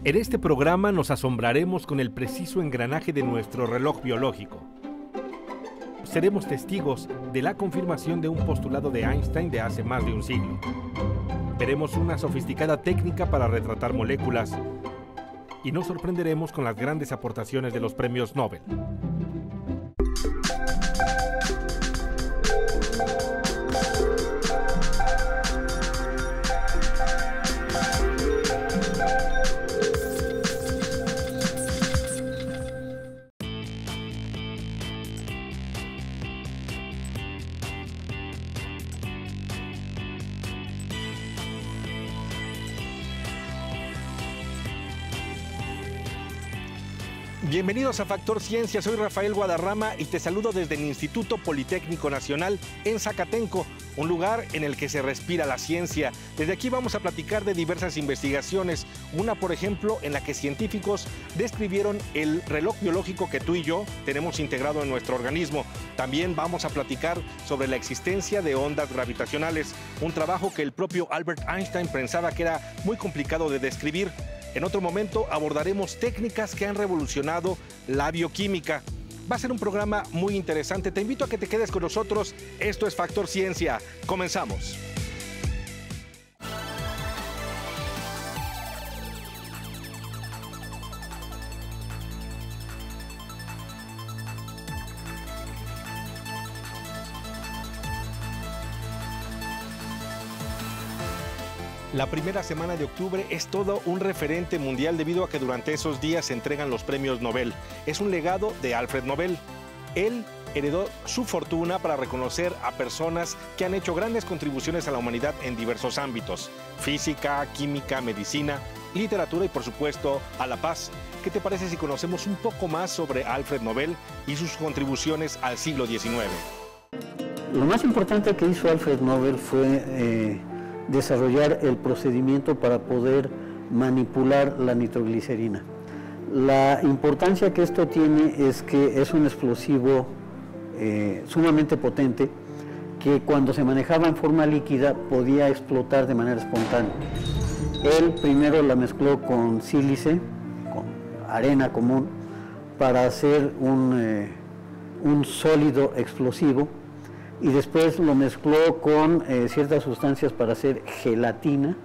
En este programa nos asombraremos con el preciso engranaje de nuestro reloj biológico. Seremos testigos de la confirmación de un postulado de Einstein de hace más de un siglo. Veremos una sofisticada técnica para retratar moléculas y nos sorprenderemos con las grandes aportaciones de los premios Nobel. Bienvenidos a Factor Ciencia, soy Rafael Guadarrama y te saludo desde el Instituto Politécnico Nacional en Zacatenco, un lugar en el que se respira la ciencia. Desde aquí vamos a platicar de diversas investigaciones, una por ejemplo en la que científicos describieron el reloj biológico que tú y yo tenemos integrado en nuestro organismo. También vamos a platicar sobre la existencia de ondas gravitacionales, un trabajo que el propio Albert Einstein pensaba que era muy complicado de describir. En otro momento abordaremos técnicas que han revolucionado la bioquímica. Va a ser un programa muy interesante. Te invito a que te quedes con nosotros. Esto es Factor Ciencia. Comenzamos. La primera semana de octubre es todo un referente mundial debido a que durante esos días se entregan los premios Nobel. Es un legado de Alfred Nobel. Él heredó su fortuna para reconocer a personas que han hecho grandes contribuciones a la humanidad en diversos ámbitos: física, química, medicina, literatura y por supuesto a la paz. ¿Qué te parece si conocemos un poco más sobre Alfred Nobel y sus contribuciones al siglo XIX? Lo más importante que hizo Alfred Nobel fue desarrollar el procedimiento para poder manipular la nitroglicerina. La importancia que esto tiene es que es un explosivo sumamente potente que cuando se manejaba en forma líquida podía explotar de manera espontánea. Él primero la mezcló con sílice, con arena común, para hacer un sólido explosivo, y después lo mezcló con ciertas sustancias para hacer gelatina.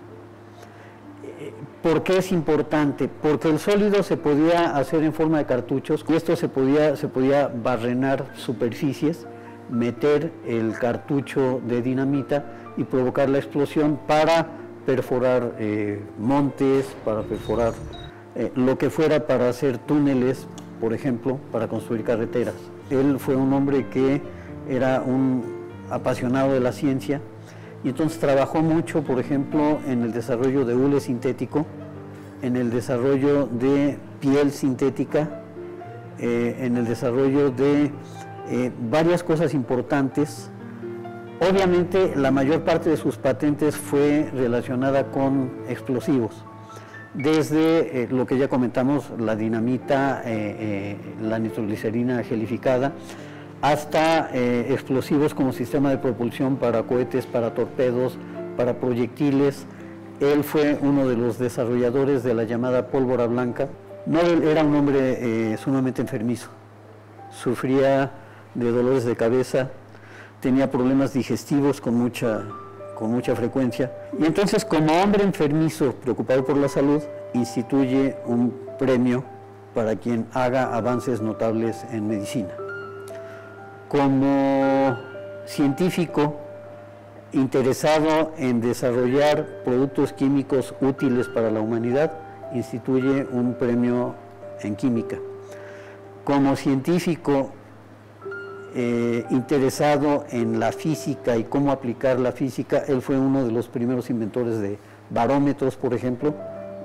¿Por qué es importante? Porque el sólido se podía hacer en forma de cartuchos, y esto se podía barrenar superficies, meter el cartucho de dinamita y provocar la explosión para perforar montes, para perforar lo que fuera, para hacer túneles, por ejemplo, para construir carreteras. Él fue un hombre que era un apasionado de la ciencia y entonces trabajó mucho, por ejemplo, en el desarrollo de hule sintético, en el desarrollo de piel sintética, en el desarrollo de varias cosas importantes. Obviamente la mayor parte de sus patentes fue relacionada con explosivos, desde lo que ya comentamos, la dinamita, la nitroglicerina gelificada, hasta explosivos como sistema de propulsión para cohetes, para torpedos, para proyectiles. Él fue uno de los desarrolladores de la llamada pólvora blanca. Nobel era un hombre sumamente enfermizo, sufría de dolores de cabeza, tenía problemas digestivos con mucha frecuencia, y entonces, como hombre enfermizo preocupado por la salud, instituye un premio para quien haga avances notables en medicina. Como científico interesado en desarrollar productos químicos útiles para la humanidad, instituye un premio en química. Como científico interesado en la física y cómo aplicar la física, él fue uno de los primeros inventores de barómetros, por ejemplo,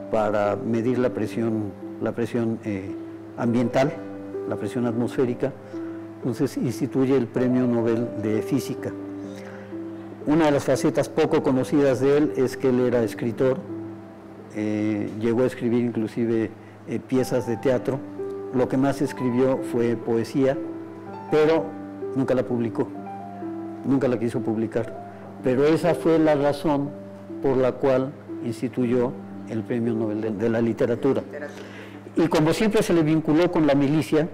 para medir la presión ambiental, la presión atmosférica. Entonces instituye el Premio Nobel de Física. Una de las facetas poco conocidas de él es que él era escritor, llegó a escribir inclusive piezas de teatro. Lo que más escribió fue poesía, pero nunca la publicó, nunca la quiso publicar. Pero esa fue la razón por la cual instituyó el Premio Nobel de la Literatura. Y como siempre se le vinculó con la milicia,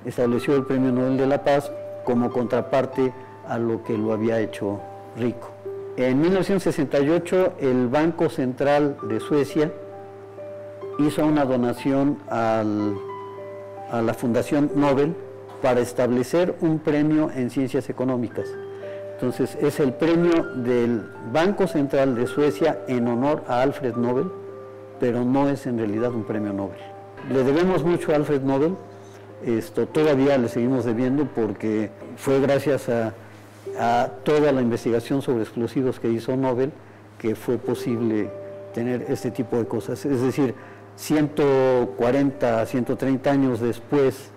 estableció el Premio Nobel de la Paz como contraparte a lo que lo había hecho rico. En 1968 el Banco Central de Suecia hizo una donación a la Fundación Nobel para establecer un premio en ciencias económicas. Entonces es el premio del Banco Central de Suecia en honor a Alfred Nobel, pero no es en realidad un premio Nobel. Le debemos mucho a Alfred Nobel, todavía le seguimos debiendo porque fue gracias a toda la investigación sobre explosivos que hizo Nobel que fue posible tener este tipo de cosas. Es decir, 140, 130 años después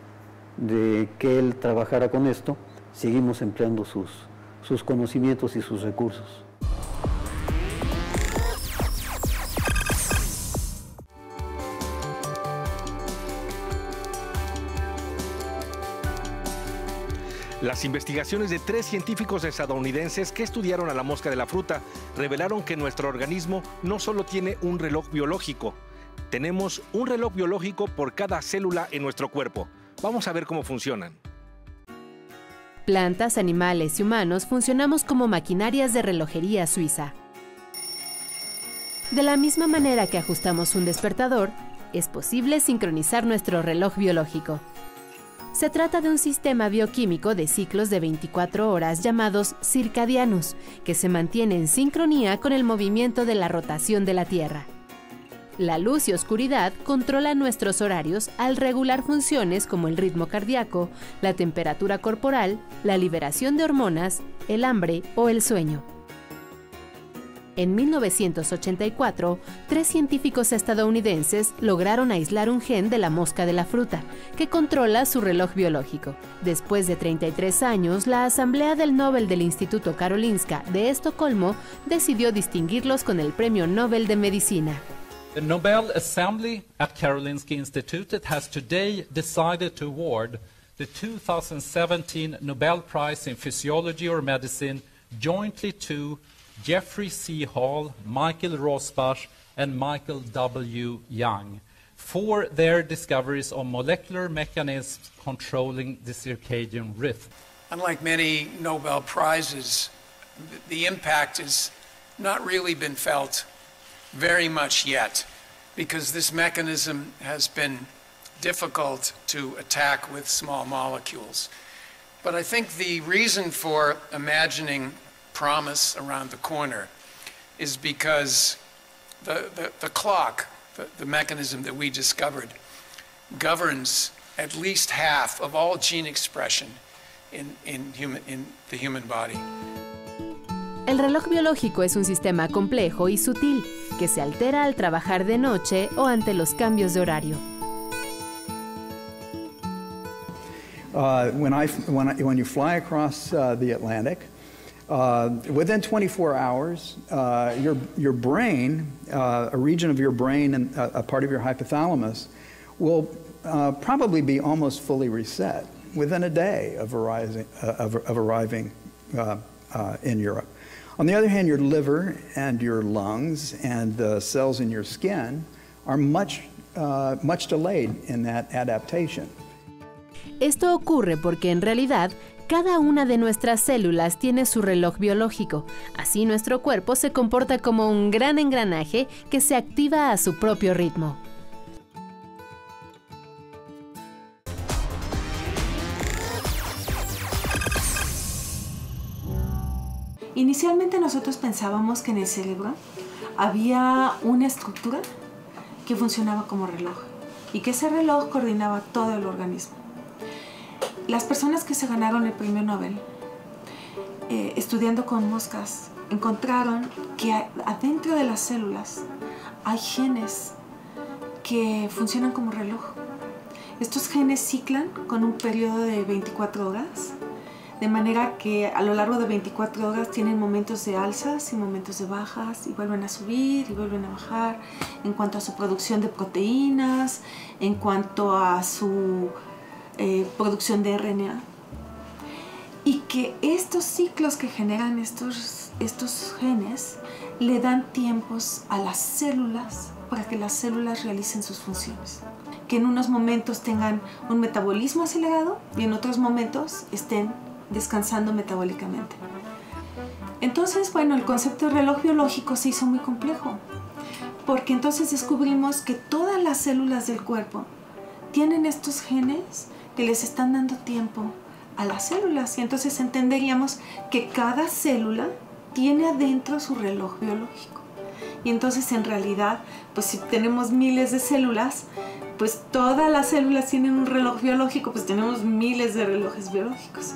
de que él trabajara con esto, seguimos empleando sus conocimientos y sus recursos. Las investigaciones de 3 científicos estadounidenses que estudiaron a la mosca de la fruta revelaron que nuestro organismo no solo tiene un reloj biológico, tenemos un reloj biológico por cada célula en nuestro cuerpo. Vamos a ver cómo funcionan. Plantas, animales y humanos funcionamos como maquinarias de relojería suiza. De la misma manera que ajustamos un despertador, es posible sincronizar nuestro reloj biológico. Se trata de un sistema bioquímico de ciclos de 24 horas llamados circadianos, que se mantiene en sincronía con el movimiento de la rotación de la Tierra. La luz y oscuridad controlan nuestros horarios al regular funciones como el ritmo cardíaco, la temperatura corporal, la liberación de hormonas, el hambre o el sueño. En 1984, 3 científicos estadounidenses lograron aislar un gen de la mosca de la fruta, que controla su reloj biológico. Después de 33 años, la Asamblea del Nobel del Instituto Karolinska de Estocolmo decidió distinguirlos con el Premio Nobel de Medicina. The Nobel Assembly at Karolinska Institutet has today decided to award the 2017 Nobel Prize in Physiology or Medicine jointly to Jeffrey C. Hall, Michael Rosbach, and Michael W. Young for their discoveries on molecular mechanisms controlling the circadian rhythm. Unlike many Nobel Prizes, the impact has not really been felt very much yet, because this mechanism has been difficult to attack with small molecules. But I think the reason for imagining promise around the corner is because the clock, the mechanism that we discovered, governs at least half of all gene expression in the human body. El reloj biológico es un sistema complejo y sutil que se altera al trabajar de noche o ante los cambios de horario. When you fly across the Atlantic, within 24 hours, your brain, a region of your brain and a part of your hypothalamus, will probably be almost fully reset within a day of arriving in Europe. On the other hand, your liver and your lungs and the cells in your skin are much delayed in that adaptation. Esto ocurre porque en realidad cada una de nuestras células tiene su reloj biológico. Así nuestro cuerpo se comporta como un gran engranaje que se activa a su propio ritmo. Inicialmente nosotros pensábamos que en el cerebro había una estructura que funcionaba como reloj y que ese reloj coordinaba todo el organismo. Las personas que se ganaron el premio Nobel, estudiando con moscas, encontraron que adentro de las células hay genes que funcionan como reloj. Estos genes ciclan con un periodo de 24 horas, de manera que a lo largo de 24 horas tienen momentos de alzas y momentos de bajas, y vuelven a subir y vuelven a bajar en cuanto a su producción de proteínas, en cuanto a su producción de RNA. Y que estos ciclos que generan estos genes le dan tiempos a las células para que las células realicen sus funciones. Que en unos momentos tengan un metabolismo acelerado y en otros momentos estén descansando metabólicamente. Entonces, bueno, el concepto de reloj biológico se hizo muy complejo, porque entonces descubrimos que todas las células del cuerpo tienen estos genes que les están dando tiempo a las células, y entonces entenderíamos que cada célula tiene adentro su reloj biológico. Y entonces en realidad, pues si tenemos miles de células, pues todas las células tienen un reloj biológico, pues tenemos miles de relojes biológicos.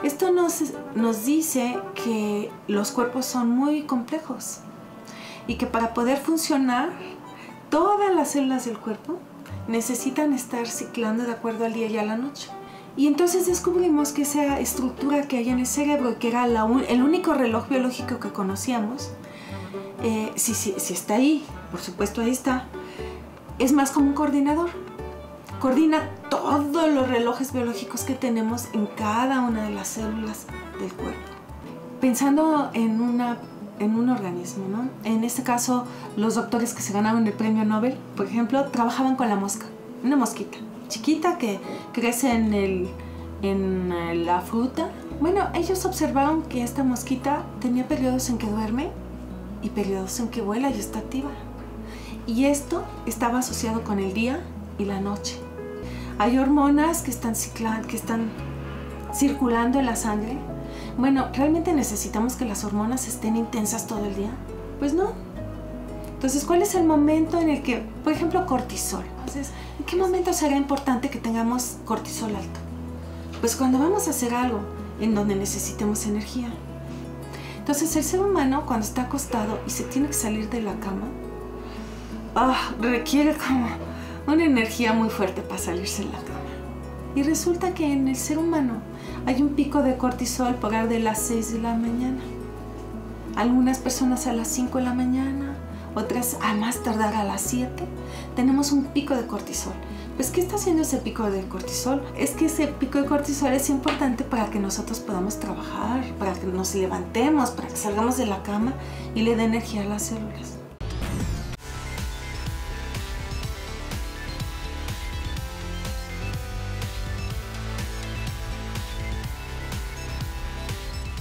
Esto nos dice que los cuerpos son muy complejos y que para poder funcionar, todas las células del cuerpo necesitan estar ciclando de acuerdo al día y a la noche. Y entonces descubrimos que esa estructura que hay en el cerebro, que era el único reloj biológico que conocíamos, si está ahí, por supuesto ahí está, es más como un coordinador. Coordina todos los relojes biológicos que tenemos en cada una de las células del cuerpo. Pensando en un organismo, ¿no? En este caso, los doctores que se ganaron el premio Nobel, por ejemplo, trabajaban con la mosca, una mosquita chiquita que crece en la fruta. Bueno, ellos observaron que esta mosquita tenía periodos en que duerme y periodos en que vuela y está activa. Y esto estaba asociado con el día y la noche. Hay hormonas que están circulando en la sangre. Bueno, ¿realmente necesitamos que las hormonas estén intensas todo el día? Pues no. Entonces, ¿cuál es el momento en el que, por ejemplo, cortisol? Entonces, ¿en qué momento será importante que tengamos cortisol alto? Pues cuando vamos a hacer algo en donde necesitemos energía. Entonces, el ser humano, cuando está acostado y se tiene que salir de la cama, requiere como una energía muy fuerte para salirse de la cama. Y resulta que en el ser humano hay un pico de cortisol por ahí de las 6 de la mañana. Algunas personas a las 5 de la mañana, otras a más tardar a las 7, tenemos un pico de cortisol. Pues, ¿qué está haciendo ese pico de cortisol? Es que ese pico de cortisol es importante para que nosotros podamos trabajar, para que nos levantemos, para que salgamos de la cama y le dé energía a las células.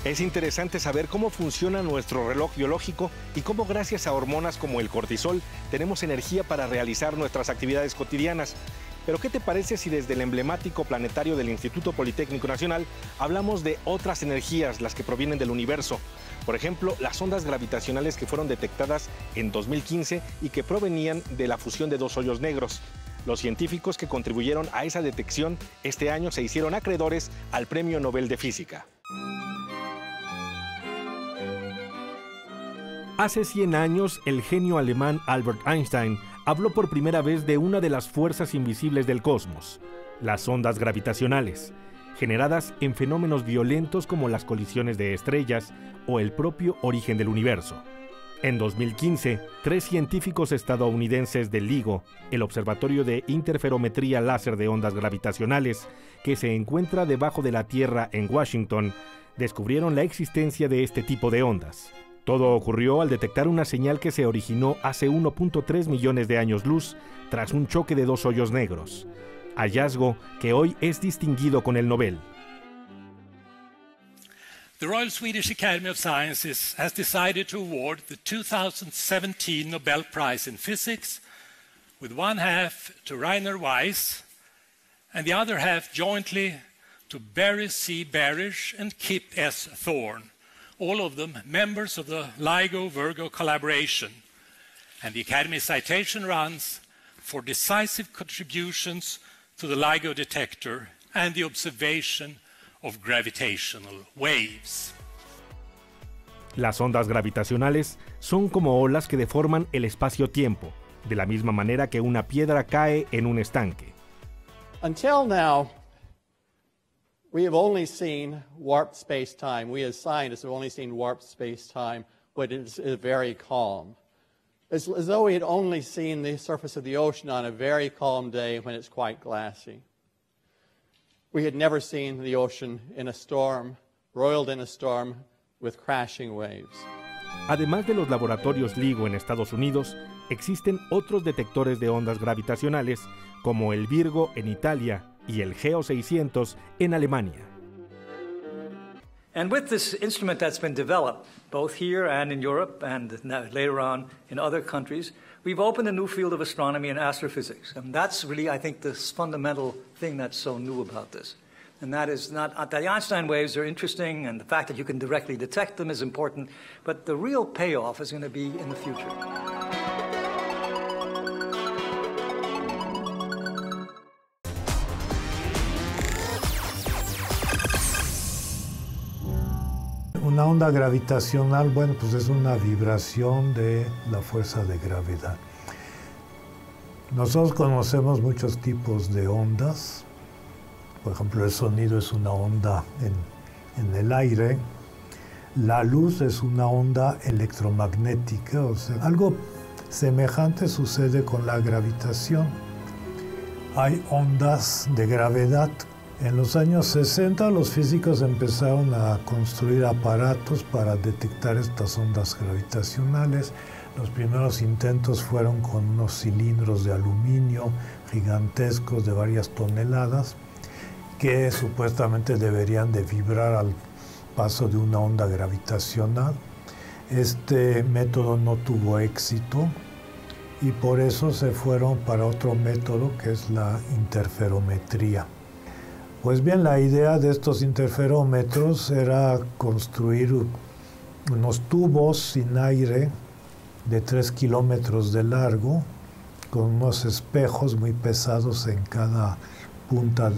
Es interesante saber cómo funciona nuestro reloj biológico y cómo gracias a hormonas como el cortisol tenemos energía para realizar nuestras actividades cotidianas. Pero ¿qué te parece si desde el emblemático planetario del Instituto Politécnico Nacional hablamos de otras energías, las que provienen del universo? Por ejemplo, las ondas gravitacionales que fueron detectadas en 2015 y que provenían de la fusión de dos hoyos negros. Los científicos que contribuyeron a esa detección este año se hicieron acreedores al Premio Nobel de Física. Hace 100 años, el genio alemán Albert Einstein habló por primera vez de una de las fuerzas invisibles del cosmos, las ondas gravitacionales, generadas en fenómenos violentos como las colisiones de estrellas o el propio origen del universo. En 2015, 3 científicos estadounidenses del LIGO, el Observatorio de Interferometría Láser de Ondas Gravitacionales, que se encuentra debajo de la Tierra en Washington, descubrieron la existencia de este tipo de ondas. Todo ocurrió al detectar una señal que se originó hace 1.3 millones de años luz tras un choque de dos hoyos negros, hallazgo que hoy es distinguido con el Nobel. The Royal Swedish Academy of Sciences has decided to award the 2017 Nobel Prize in Physics, with one half to Rainer Weiss and the other half jointly to Barry C. Barish and Kip S. Thorne, all of them members of the LIGO-Virgo collaboration. And the Academy citation runs for decisive contributions to the LIGO detector and the observation of gravitational waves. Las ondas gravitacionales son como olas que deforman el espacio-tiempo, de la misma manera que una piedra cae en un estanque. Until now, we have only seen warped space-time. We as scientists have only seen warped space-time when it's very calm. It's as though we had only seen the surface of the ocean on a very calm day when it's quite glassy. We had never seen the ocean in a storm, roiled in a storm with crashing waves. Además de los laboratorios LIGO en Estados Unidos, existen otros detectores de ondas gravitacionales como el Virgo en Italia y el GEO 600 en Alemania. And with this instrument that's been developed, both here and in Europe and later on in other countries, we've opened a new field of astronomy and astrophysics. And that's really, I think, the fundamental thing that's so new about this. And that is not, the Einstein waves are interesting, and the fact that you can directly detect them is important, but the real payoff is going to be in the future. Una onda gravitacional, bueno, pues es una vibración de la fuerza de gravedad. Nosotros conocemos muchos tipos de ondas. Por ejemplo, el sonido es una onda en el aire. La luz es una onda electromagnética. O sea, algo semejante sucede con la gravitación. Hay ondas de gravedad. En los años 60 los físicos empezaron a construir aparatos para detectar estas ondas gravitacionales. Los primeros intentos fueron con unos cilindros de aluminio gigantescos de varias toneladas que supuestamente deberían de vibrar al paso de una onda gravitacional. Este método no tuvo éxito y por eso se fueron para otro método que es la interferometría. Pues bien, la idea de estos interferómetros era construir unos tubos sin aire de 3 kilómetros de largo, con unos espejos muy pesados en cada punta.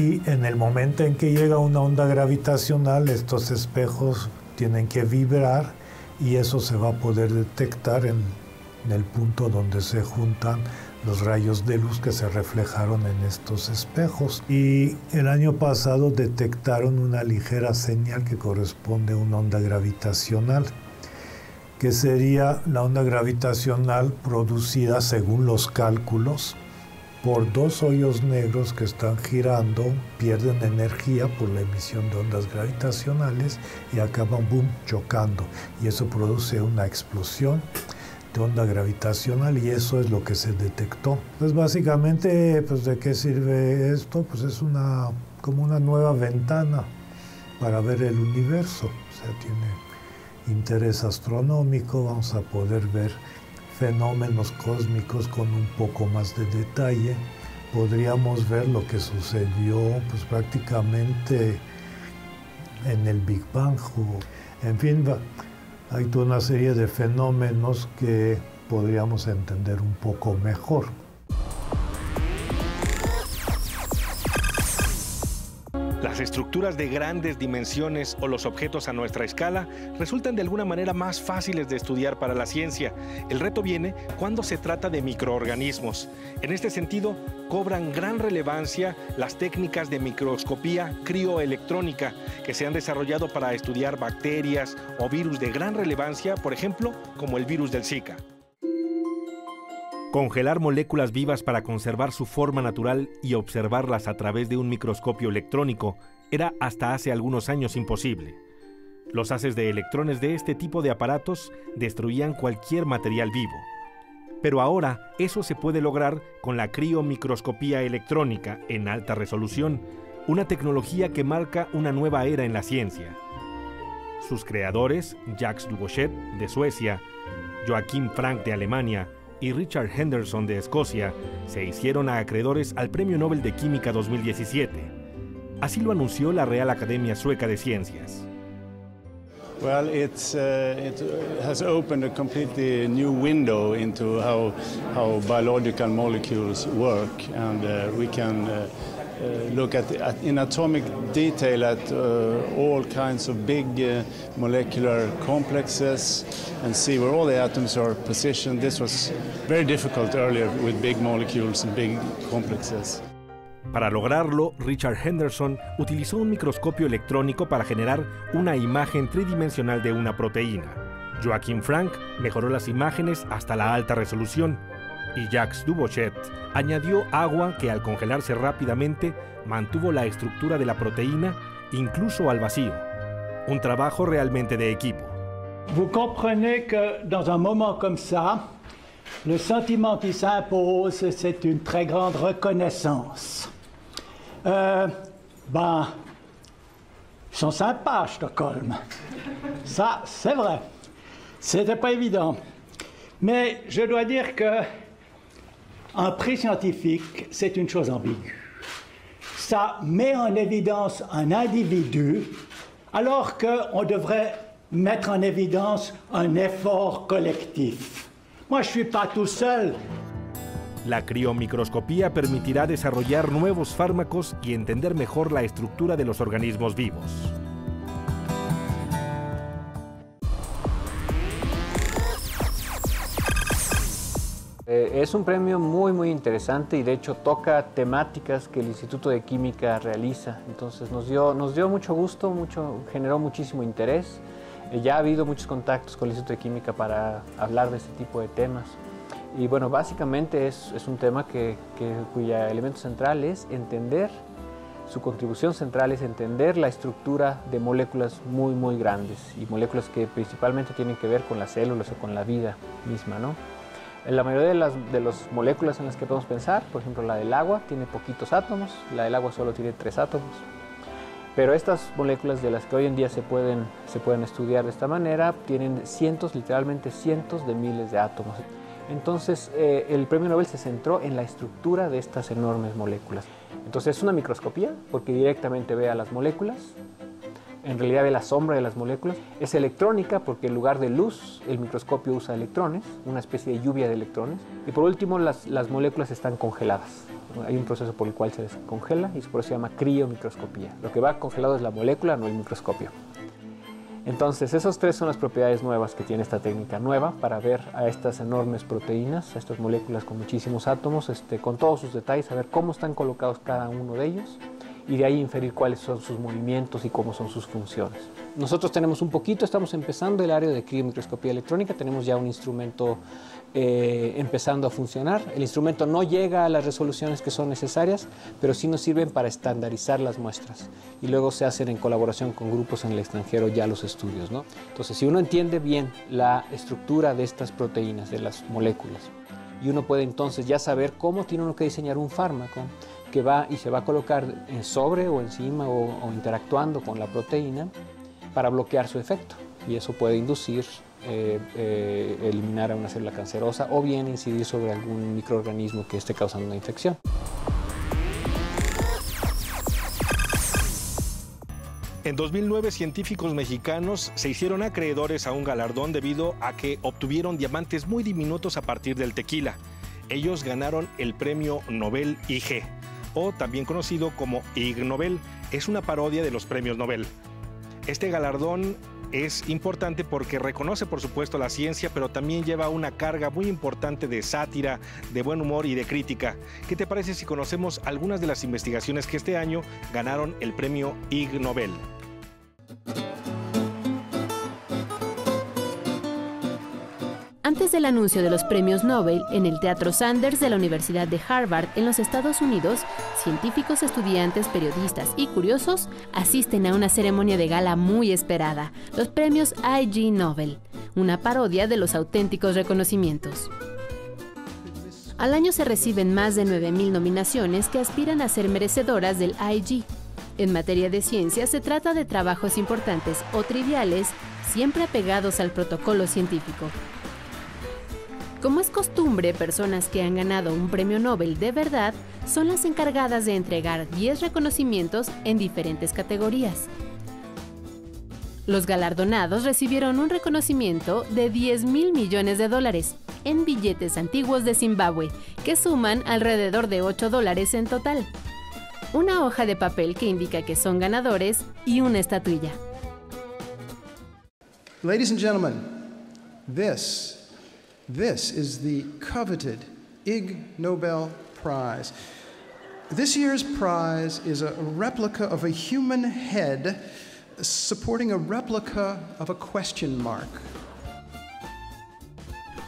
Y en el momento en que llega una onda gravitacional, estos espejos tienen que vibrar y eso se va a poder detectar en el punto donde se juntan los rayos de luz que se reflejaron en estos espejos. Y el año pasado detectaron una ligera señal que corresponde a una onda gravitacional, que sería la onda gravitacional producida, según los cálculos, por dos hoyos negros que están girando, pierden energía por la emisión de ondas gravitacionales y acaban, boom, chocando. Y eso produce una explosión de onda gravitacional y eso es lo que se detectó. Pues básicamente, pues ¿de qué sirve esto? Pues es como una nueva ventana para ver el universo. O sea, tiene interés astronómico, vamos a poder ver fenómenos cósmicos con un poco más de detalle. Podríamos ver lo que sucedió pues prácticamente en el Big Bang. En fin, hay toda una serie de fenómenos que podríamos entender un poco mejor. Las estructuras de grandes dimensiones o los objetos a nuestra escala resultan de alguna manera más fáciles de estudiar para la ciencia. El reto viene cuando se trata de microorganismos. En este sentido, cobran gran relevancia las técnicas de microscopía crioelectrónica que se han desarrollado para estudiar bacterias o virus de gran relevancia, por ejemplo, como el virus del Zika. Congelar moléculas vivas para conservar su forma natural y observarlas a través de un microscopio electrónico era hasta hace algunos años imposible. Los haces de electrones de este tipo de aparatos destruían cualquier material vivo. Pero ahora eso se puede lograr con la criomicroscopía electrónica en alta resolución, una tecnología que marca una nueva era en la ciencia. Sus creadores, Jacques Dubochet de Suecia, Joachim Frank de Alemania y Richard Henderson de Escocia, se hicieron acreedores al Premio Nobel de Química 2017. Así lo anunció la Real Academia Sueca de Ciencias. Well, it has opened a completely new window into how biological molecules work, and we can look at in atomic detail at all kinds of big molecular complexes and see where all the atoms are positioned. This was very difficult earlier with big molecules and big complexes. Para lograrlo, Richard Henderson utilizó un microscopio electrónico para generar una imagen tridimensional de una proteína. Joachim Frank mejoró las imágenes hasta la alta resolución y Jacques Dubochet añadió agua que al congelarse rápidamente mantuvo la estructura de la proteína incluso al vacío. Un trabajo realmente de equipo. Vous comprenez que dans un moment comme ça, le sentiment qui s'impose, c'est une très grande reconnaissance. Ils sont sympas à Stockholm. Ça, c'est vrai. C'était pas évident. Mais je dois dire que un prix scientifique, c'est une chose ambiguë. Ça met en évidence un individu, alors qu'on devrait mettre en évidence un effort collectif. Moi, je ne suis pas tout seul. La criomicroscopía permitirá desarrollar nuevos fármacos y entender mejor la estructura de los organismos vivos. Es un premio muy interesante y de hecho toca temáticas que el Instituto de Química realiza. Entonces nos dio mucho gusto, generó muchísimo interés. Ya ha habido muchos contactos con el Instituto de Química para hablar de este tipo de temas. Y bueno, básicamente es un tema cuya elemento central es entender, su contribución central es entender la estructura de moléculas muy grandes y moléculas que principalmente tienen que ver con las células o con la vida misma, ¿no? La mayoría de las moléculas en las que podemos pensar, por ejemplo la del agua, tiene poquitos átomos, la del agua solo tiene 3 átomos. Pero estas moléculas de las que hoy en día se pueden estudiar de esta manera, tienen literalmente cientos de miles de átomos. Entonces el premio Nobel se centró en la estructura de estas enormes moléculas. Entonces es una microscopía porque directamente ve a las moléculas, en realidad ve la sombra de las moléculas. Es electrónica porque en lugar de luz el microscopio usa electrones, una especie de lluvia de electrones. Y por último las moléculas están congeladas. Hay un proceso por el cual se descongela y por eso se llama criomicroscopía. Lo que va congelado es la molécula, no el microscopio. Entonces esas 3 son las propiedades nuevas que tiene esta técnica nueva para ver a estas enormes proteínas, a estas moléculas con muchísimos átomos, con todos sus detalles, saber cómo están colocados cada uno de ellos y de ahí inferir cuáles son sus movimientos y cómo son sus funciones. Nosotros tenemos estamos empezando el área de criomicroscopía electrónica, tenemos ya un instrumento empezando a funcionar. El instrumento no llega a las resoluciones que son necesarias, pero sí nos sirven para estandarizar las muestras y luego se hacen en colaboración con grupos en el extranjero ya los estudios, ¿no? Entonces, si uno entiende bien la estructura de estas proteínas, de las moléculas, y uno puede entonces ya saber cómo tiene uno que diseñar un fármaco que va y se va a colocar sobre o encima o interactuando con la proteína para bloquear su efecto, y eso puede inducir eliminar a una célula cancerosa o bien incidir sobre algún microorganismo que esté causando una infección. En 2009, científicos mexicanos se hicieron acreedores a un galardón debido a que obtuvieron diamantes muy diminutos a partir del tequila. Ellos ganaron el premio Nobel IG, o también conocido como Ig Nobel. Es una parodia de los premios Nobel. Este galardón es importante porque reconoce, por supuesto, la ciencia, pero también lleva una carga muy importante de sátira, de buen humor y de crítica. ¿Qué te parece si conocemos algunas de las investigaciones que este año ganaron el premio Ig Nobel? Antes del anuncio de los premios Nobel, en el Teatro Sanders de la Universidad de Harvard, en los Estados Unidos, científicos, estudiantes, periodistas y curiosos asisten a una ceremonia de gala muy esperada, los premios Ig Nobel, una parodia de los auténticos reconocimientos. Al año se reciben más de 9,000 nominaciones que aspiran a ser merecedoras del Ig. En materia de ciencia se trata de trabajos importantes o triviales, siempre apegados al protocolo científico. Como es costumbre, personas que han ganado un premio Nobel de verdad son las encargadas de entregar 10 reconocimientos en diferentes categorías. Los galardonados recibieron un reconocimiento de $10,000 millones en billetes antiguos de Zimbabue, que suman alrededor de $8 en total. Una hoja de papel que indica que son ganadores y una estatuilla. Ladies and gentlemen, this is the coveted Ig Nobel Prize. This year's prize is a replica of a human head supporting a replica of a question mark.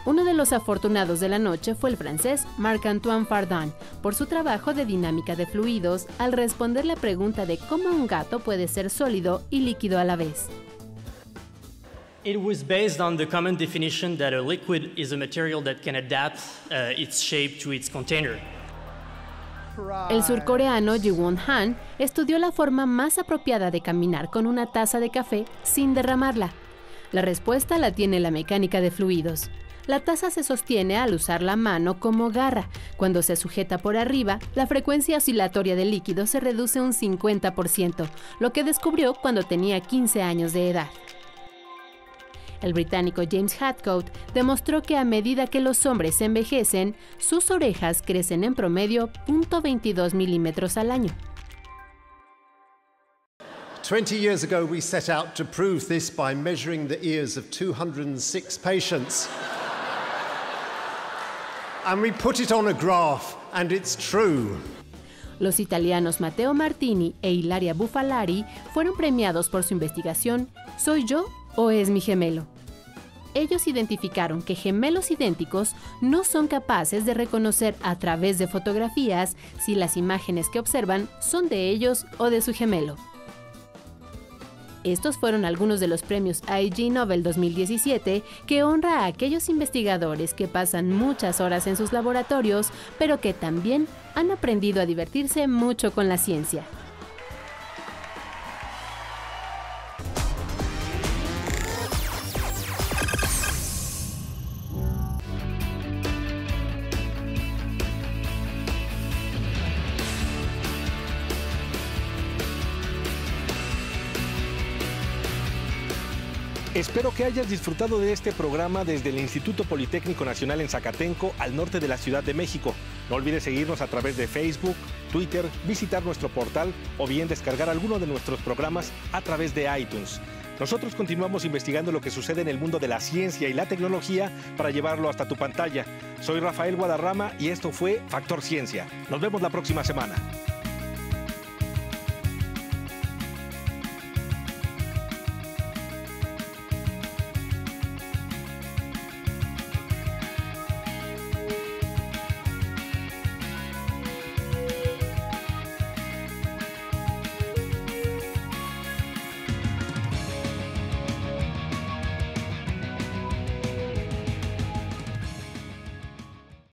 Uno de los afortunados de la noche fue el francés Marc-Antoine Fardin, por su trabajo de dinámica de fluidos al responder la pregunta de cómo un gato puede ser sólido y líquido a la vez. It was based on the common definition that a liquid is a material that can adapt its shape to its container. El surcoreano Ji-won Han estudió la forma más apropiada de caminar con una taza de café sin derramarla. La respuesta la tiene la mecánica de fluidos. La taza se sostiene al usar la mano como garra. Cuando se sujeta por arriba, la frecuencia oscilatoria del líquido se reduce un 50%, lo que descubrió cuando tenía 15 años de edad. El británico James Hadcote demostró que a medida que los hombres envejecen, sus orejas crecen en promedio 0.22 milímetros al año. 20 years ago, we set out to prove this by measuring the ears of 206 patients. And we put it on a graph, and it's true. Los italianos Matteo Martini e Ilaria Bufalari fueron premiados por su investigación ¿Soy yo o es mi gemelo? Ellos identificaron que gemelos idénticos no son capaces de reconocer a través de fotografías si las imágenes que observan son de ellos o de su gemelo. Estos fueron algunos de los premios Ig Nobel 2017 que honra a aquellos investigadores que pasan muchas horas en sus laboratorios, pero que también han aprendido a divertirse mucho con la ciencia. Espero que hayas disfrutado de este programa desde el Instituto Politécnico Nacional en Zacatenco, al norte de la Ciudad de México. No olvides seguirnos a través de Facebook, Twitter, visitar nuestro portal o bien descargar alguno de nuestros programas a través de iTunes. Nosotros continuamos investigando lo que sucede en el mundo de la ciencia y la tecnología para llevarlo hasta tu pantalla. Soy Rafael Guadarrama y esto fue Factor Ciencia. Nos vemos la próxima semana.